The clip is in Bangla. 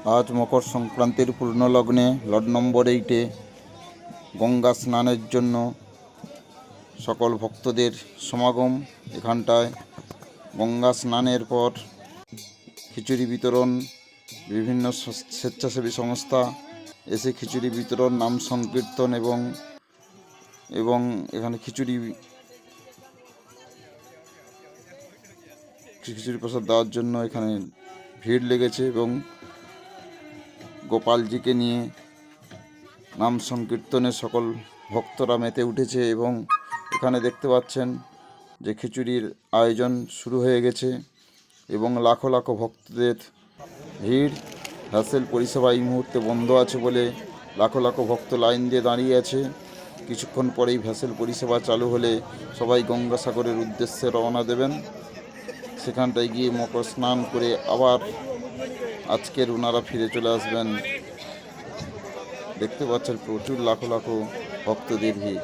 আজ মকর সংক্রান্তির পূর্ণলগ্নে লর্ড নম্বর 8-এ গঙ্গা স্নানের জন্য সকল ভক্তদের সমাগম। এখানটায় গঙ্গা স্নানের পর খিচুড়ি বিতরণ, বিভিন্ন স্বেচ্ছাসেবী সংস্থা এসে খিচুড়ি বিতরণ, নাম সংকীর্তন এবং এখানে খিচুড়ি প্রসাদ দেওয়ার জন্য এখানে ভিড় লেগেছে এবং গোপালজিকে নিয়ে নাম সংকীর্তনে সকল ভক্তরা মেতে উঠেছে এবং এখানে দেখতে পাচ্ছেন যে খিচুড়ির আয়োজন শুরু হয়ে গেছে এবং লাখো লাখো ভক্তদের ভিড়। ভ্যাসেল পরিষেবা এই মুহূর্তে বন্ধ আছে বলে লাখো লাখো ভক্ত লাইন দিয়ে দাঁড়িয়ে আছে। কিছুক্ষণ পরেই ভ্যাসেল পরিষেবা চালু হলে সবাই গঙ্গাসাগরের উদ্দেশ্যে রওনা দেবেন। সেখানটায় গিয়ে মকর স্নান করে আবার আজকের ওনারা ফিরে চলে আসবেন। দেখতে পাচ্ছেন প্রচুর লাখো লাখো ভক্তদের ভিড়।